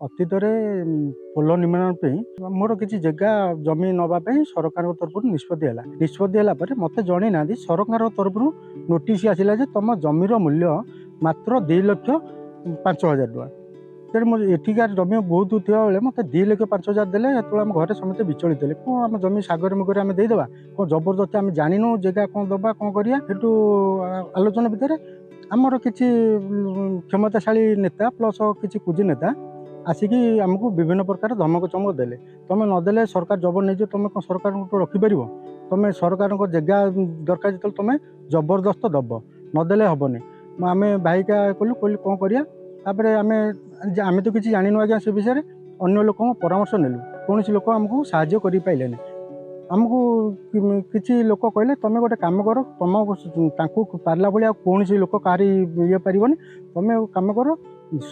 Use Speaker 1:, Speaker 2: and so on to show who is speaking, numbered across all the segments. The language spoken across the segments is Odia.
Speaker 1: ଅତୀତରେ ପୋଲ ନିର୍ମାଣ ପାଇଁ ମୋର କିଛି ଜାଗା ଜମି ନେବା ପାଇଁ ସରକାରଙ୍କ ତରଫରୁ ନିଷ୍ପତ୍ତି ହେଲା ପରେ ମୋତେ ଜଣେଇ ନାହାନ୍ତି। ସରକାରଙ୍କ ତରଫରୁ ନୋଟିସ୍ ଆସିଲା ଯେ ତୁମ ଜମିର ମୂଲ୍ୟ ମାତ୍ର 2,05,000 ଟଙ୍କା। ତେଣୁ ମୁଁ ଏଠିକାର ଜମି ବହୁତ ଥିବା ବେଳେ ମୋତେ 2,05,000 ଦେଲେ। ସେତେବେଳେ ଆମ ଘରେ ସମସ୍ତେ ବିଚଳିତ ହେଲେ, କ'ଣ ଆମ ଜମି ସାଗରେ ମୁଗରେ ଆମେ ଦେଇଦେବା, କ'ଣ ଜବରଦସ୍ତି ଆମେ ଜାଣିନୁ ଜାଗା କ'ଣ ଦେବା କ'ଣ କରିବା। ସେଠୁ ଆଲୋଚନା ଭିତରେ ଆମର କିଛି କ୍ଷମତାଶାଳୀ ନେତା ପ୍ଲସ୍ କିଛି କୁଜି ନେତା ଆସିକି ଆମକୁ ବିଭିନ୍ନ ପ୍ରକାର ଧମକ ଚମକ ଦେଲେ। ତୁମେ ନଦେଲେ ସରକାର ଜବର ନେଇଯିବ, ତୁମେ କ'ଣ ସରକାରଙ୍କୁ ରଖିପାରିବ, ତୁମେ ସରକାରଙ୍କ ଜାଗା ଦରକାର ଯେତେବେଳେ ତୁମେ ଜବରଦସ୍ତ ଦେବ, ନଦେଲେ ହେବନି। ଆମେ ଭାଇକା କଲୁ କ'ଣ କରିବା। ତାପରେ ଆମେ ତ କିଛି ଜାଣିନୁ ଆଜ୍ଞା ସେ ବିଷୟରେ। ଅନ୍ୟ ଲୋକଙ୍କ ପରାମର୍ଶ ନେଲୁ, କୌଣସି ଲୋକ ଆମକୁ ସାହାଯ୍ୟ କରିପାରିଲେନି। ଆମକୁ କିଛି ଲୋକ କହିଲେ ତୁମେ ଗୋଟେ କାମ କର, ତାଙ୍କୁ ପାରିଲା ଭଳି ଆଉ କୌଣସି ଲୋକ କାହାରି ଇଏ ପାରିବନି, ତୁମେ କାମ କର।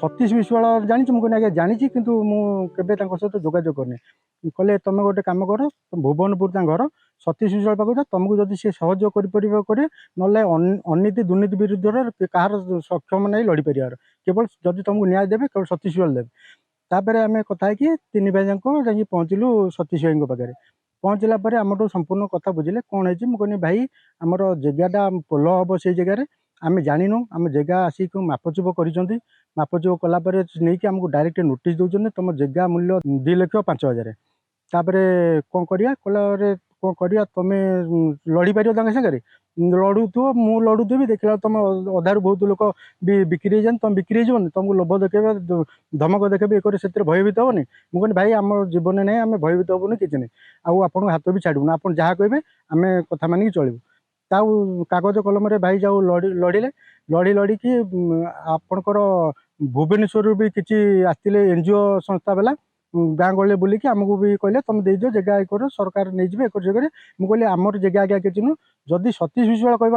Speaker 1: ସତୀଶ ବିଶ୍ୱାଳ ଜାଣିଛୁ? ମୁଁ କହିଲି ଆଜ୍ଞା ଜାଣିଛି, କିନ୍ତୁ ମୁଁ କେବେ ତାଙ୍କ ସହିତ ଯୋଗାଯୋଗ କରିନି। କହିଲେ ତୁମେ ଗୋଟେ କାମ କର, ଭୁବନପୁର ତାଙ୍କ ଘର, ସତୀଶ ବିଶ୍ୱାଳ ପାଖକୁ ଯାଅ, ତୁମକୁ ଯଦି ସେ ସହଯୋଗ କରିପାରିବ କରିବେ, ନହେଲେ ଅନୀତି ଦୁର୍ନୀତି ବିରୁଦ୍ଧରେ କାହାର ସକ୍ଷମ ନାହିଁ ଲଢ଼ିପାରିବାର। କେବଳ ଯଦି ତୁମକୁ ନ୍ୟାୟ ଦେବେ କେବଳ ସତୀଶ ବିଶ୍ୱାଳ ଦେବେ। ତାପରେ ଆମେ କଥା ହେଇକି 3 ଭାଇ ଯାକ ଯାଇକି ପହଞ୍ଚିଲୁ ସତୀଶ ଭାଇଙ୍କ ପାଖରେ। ପହଞ୍ଚିଲା ପରେ ଆମଠୁ ସମ୍ପୂର୍ଣ୍ଣ କଥା ବୁଝିଲେ କ'ଣ ହେଇଛି। ମୁଁ କହିଲି ଭାଇ ଆମର ଜାଗାଟା ପୋଲ ହେବ ସେଇ ଜାଗାରେ, ଆମେ ଜାଣିନୁ। ଆମ ଜାଗା ଆସିକି ମାପଚୁପ କରିଛନ୍ତି, ମାପଚୁପ କଲା ପରେ ନେଇକି ଆମକୁ ଡାଇରେକ୍ଟ ନୋଟିସ୍ ଦେଉଛନ୍ତି ତୁମ ଜାଗା ମୂଲ୍ୟ 2,05,000। ତାପରେ କ'ଣ କରିବା, କହିଲାରେ କ'ଣ କରିବା, ତୁମେ ଲଢ଼ିପାରିବ ତାଙ୍କ ସାଙ୍ଗରେ, ଲଢ଼ୁଥିବ ମୁଁ ଲଢ଼ୁଥିବି, ଦେଖିଲା ତୁମେ ଅଧାରୁ ବହୁତ ଲୋକ ବି ବିକ୍ରି ହେଇଯାନ୍ତି, ତୁମେ ବିକ୍ରି ହେଇଯିବନି, ତୁମକୁ ଲୋଭ ଦେଖେଇବେ, ଧମକ ଦେଖେଇବେ, ଇଏ କରି ସେଥିରେ ଭୟଭୀତ ହେବନି। ମୁଁ କହିଲି ଭାଇ ଆମର ଜୀବନରେ ନାହିଁ, ଆମେ ଭୟଭୀତ ହେବୁନି, କିଛି ନାହିଁ, ଆଉ ଆପଣଙ୍କ ହାତ ବି ଛାଡ଼ିବୁନି, ଆପଣ ଯାହା କହିବେ ଆମେ କଥା ମାନିକି ଚଳିବୁ। ତାଉ କାଗଜ କଲମରେ ଭାଇ ଯାଉ ଲଢ଼ିକି ଆପଣଙ୍କର ଭୁବନେଶ୍ୱରରୁ ବି କିଛି ଆସିଥିଲେ NGO ସଂସ୍ଥା ବାଲା, ଗାଁ ଗହଳିରେ ବୁଲିକି ଆମକୁ ବି କହିଲେ ତୁମେ ଦେଇଦିଅ ଜାଗା ଇଏ କର, ସରକାର ନେଇଯିବେ ଏକର ଜାଗାରେ। ମୁଁ କହିଲି ଆମର ଜାଗା ଆଜ୍ଞା କିଛି ନୁହଁ, ଯଦି ସତୀଶ ବିଶ୍ୱାଳ କହିବ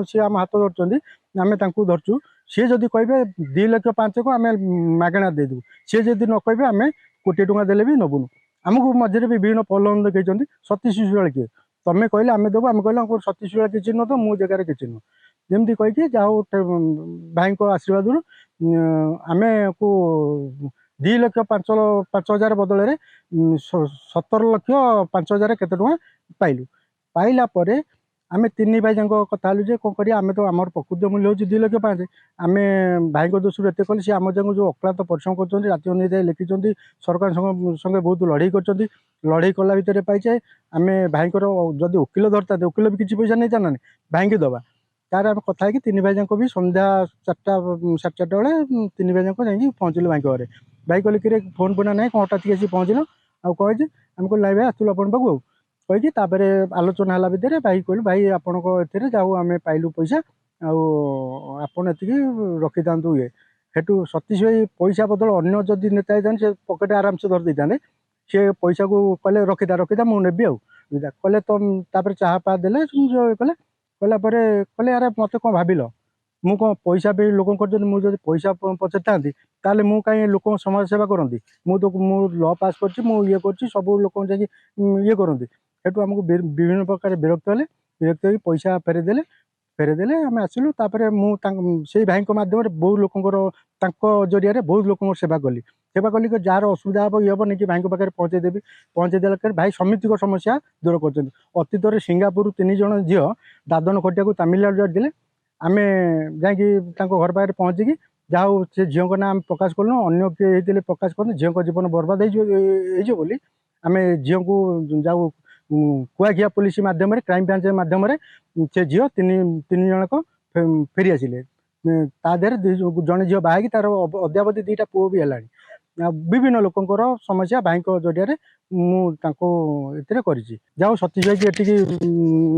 Speaker 1: ସିଏ ଆମ ହାତ ଧରୁଛନ୍ତି, ଆମେ ତାଙ୍କୁ ଧରୁଛୁ। ସିଏ ଯଦି କହିବେ 2,05,000 ଆମେ ମାଗଣା ଦେଇଦେବୁ, ସିଏ ଯଦି ନ କହିବେ ଆମେ 1,00,000 ଟଙ୍କା ଦେଲେ ବି ନେବୁନୁ। ଆମକୁ ମଝିରେ ବି ବିଭିନ୍ନ ପ୍ରଲୋଭନ ଦେଖେଇଛନ୍ତି। ସତୀଶ ବିଶ୍ୱାଳ କିଏ, ତୁମେ କହିଲେ ଆମେ ଦେବୁ, ଆମେ କହିଲେ ସତୀଶ ବିଶ୍ୱାଳ କିଛି ନୁହଁ, ତ ମୋ ଜାଗାରେ କିଛି ନୁହଁ, ଯେମିତି କହିକି ଯାହା ହଉ ଭାଇଙ୍କ ଆଶୀର୍ବାଦରୁ ଆମେକୁ 2,05,000 ବଦଳରେ 17,05,000 କେତେ ଟଙ୍କା ପାଇଲୁ। ପାଇଲା ପରେ ଆମେ 3 ଭାଇ ଯାକ କଥା ହେଲୁ ଯେ କ'ଣ କରିବା, ଆମେ ତ ଆମର ପ୍ରକୃତ ମୂଲ୍ୟ ହେଉଛି 2,05,000। ଆମେ ଭାଇଙ୍କ ଦୋଷରୁ ଏତେ କଲେ, ସେ ଆମ ଯାକ ଯେଉଁ ଅକ୍ଳାନ୍ତ ପରିଶ୍ରମ କରୁଛନ୍ତି, ରାତି ଅନିଦ୍ରା ଲେଖିଛନ୍ତି, ସରକାର ସଙ୍ଗେ ବହୁତ ଲଢ଼େଇ କରିଛନ୍ତି, ଲଢ଼େଇ କଲା ଭିତରେ ପାଇଛେ। ଆମେ ଭାଇଙ୍କର ଯଦି ଓକିଲ ଧରିଥାନ୍ତେ, ଓକିଲ ବି କିଛି ପଇସା ନେଇଥାନ୍ତାନି, ଭାଇଙ୍କି ଦେବା। ତାର ଆମେ କଥା ହେଇକି 3 ଭାଇ ଯାକ ବି ସନ୍ଧ୍ୟା 4ଟା 4:30 ବେଳେ 3 ଭାଇ ଯାକ ଯାଇକି ପହଞ୍ଚିଲୁ ଭାଇଙ୍କ ଘରେ। ଭାଇ କହିଲେ କିରେ ଫୋନ୍ ନାହିଁ, କ'ଣ ହଠାତ୍ ଆସି ପହଞ୍ଚିଲ, ଆଉ କ'ଣ ହେଇଛି? ଆମେ କହିଲୁ ନାଇଁ ଭାଇ ଆସିଥିଲୁ ଆପଣଙ୍କ ପାଖକୁ ଆଉ କହିକି, ତାପରେ ଆଲୋଚନା ହେଲା ଭିତରେ ଭାଇ କହିଲୁ ଭାଇ ଆପଣଙ୍କ ଏଥିରେ ଯାଉ ଆମେ ପାଇଲୁ ପଇସା, ଆଉ ଆପଣ ଏତିକି ରଖିଥାନ୍ତୁ ଇଏ। ସେଠୁ ସତୀଶ ଭାଇ ପଇସା ବଦଳ ଅନ୍ୟ ଯଦି ନେତା ହେଇଥାନ୍ତେ ସେ ପକେଟ ଆରାମସେ ଧରି ଦେଇଥାନ୍ତେ। ସେ ପଇସାକୁ କହିଲେ ରଖିଥା ମୁଁ ନେବି ଆଉ କହିଲେ। ତ ତାପରେ ଚାହା ପା ଦେଲେ କଲେ, କହିଲା ପରେ କହିଲେ ଆରେ ମୋତେ କ'ଣ ଭାବିଲ, ମୁଁ କ'ଣ ପଇସା ପାଇଁ ଲୋକଙ୍କ କରିଛନ୍ତି? ମୁଁ ଯଦି ପଇସା ପଚାରିଥାନ୍ତି ତାହେଲେ ମୁଁ କାହିଁ ଲୋକଙ୍କ ସମାଜ ସେବା କରନ୍ତି? ମୁଁ ଲ ପାସ୍ କରିଛି, ମୁଁ ଇଏ କରିଛି, ସବୁ ଲୋକଙ୍କୁ ଯାଇକି ଇଏ କରନ୍ତି। ସେଠୁ ଆମକୁ ବିଭିନ୍ନ ପ୍ରକାର ବିରକ୍ତ ହେଲେ, ବିରକ୍ତ ହେଇକି ପଇସା ଫେରେଇଦେଲେ। ଆମେ ଆସିଲୁ। ତାପରେ ମୁଁ ସେଇ ଭାଇଙ୍କ ମାଧ୍ୟମରେ ବହୁତ ଲୋକଙ୍କର, ତାଙ୍କ ଜରିଆରେ ବହୁତ ଲୋକଙ୍କର ସେବା କଲି କି ଯାହାର ଅସୁବିଧା ହେବ ଇଏ ହେବ ନେଇକି ଭାଇଙ୍କ ପାଖରେ ପହଞ୍ଚେଇ ଦେଲା ପରେ ଭାଇ ସମିତିକ ସମସ୍ୟା ଦୂର କରିଛନ୍ତି। ଅତୀତରେ ସିଙ୍ଗାପୁର 3 ଜଣ ଝିଅ ଦାଦନ ଖଟିବାକୁ ତାମିଲନାଡୁ ଯାଇଥିଲେ। ଆମେ ଯାଇକି ତାଙ୍କ ଘର ପାଖରେ ପହଞ୍ଚିକି ଯାହା ହଉ ସେ ଝିଅଙ୍କ ନାଁ ଆମେ ପ୍ରକାଶ କଲୁ, ଅନ୍ୟ କିଏ ହେଇଥିଲେ ପ୍ରକାଶ କଲୁ, ଝିଅଙ୍କ ଜୀବନ ବର୍ବାଦ ହେଇଯିବ ବୋଲି ଆମେ ଝିଅଙ୍କୁ ଯାଉ କୁଆଖିଆ ପୋଲିସ ମାଧ୍ୟମରେ, କ୍ରାଇମ ବ୍ରାଞ୍ଚ ମାଧ୍ୟମରେ ସେ ଝିଅ 3 ଜଣକ ଫେରି ଆସିଲେ। ତା ଦେହରେ ଜଣେ ଝିଅ ବାହା ହେଇକି ତାର ଅଦ୍ୟାବଧି 2ଟା ପୁଅ ବି ହେଲାଣି। ବିଭିନ୍ନ ଲୋକଙ୍କର ସମସ୍ୟା ଭାଇଙ୍କ ଜରିଆରେ ମୁଁ ତାଙ୍କୁ ଏଥିରେ କରିଛି। ଯାହା ହଉ ସତୀଶ ଭାଇକି ଏଠିକି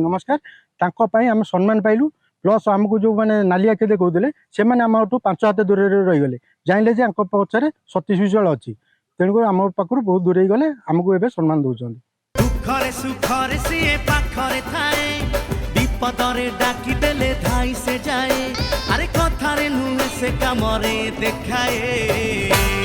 Speaker 1: ନମସ୍କାର। ତାଙ୍କ ପାଇଁ ଆମେ ସମ୍ମାନ ପାଇଲୁ, ପ୍ଲସ୍ ଆମକୁ ଯେଉଁମାନେ ନାଲି ଆଖି ଦେଖାଉଥିଲେ ସେମାନେ ଆମଠୁ 5 ହାତ ଦୂରରେ ରହିଗଲେ, ଜାଣିଲେ ଯେ ଆଙ୍କ ପଛରେ ସତୀଶ ବିଶ୍ୱାଳ ଅଛି। ତେଣୁକରି ଆମ ପାଖରୁ ବହୁତ ଦୂରେଇ ଗଲେ, ଆମକୁ ଏବେ ସମ୍ମାନ ଦେଉଛନ୍ତି।
Speaker 2: ଦୁଃଖରେ ସୁଖରେ ସିଏ ପାଖରେ ଥାଏ, ବିପଦରେ ଡାକି ଦେଲେ ଧାଇ ସେ ଯାଏ, ଆରେ କଥାରେ ନୁହେଁ ସେ କାମରେ ଦେଖାଏ।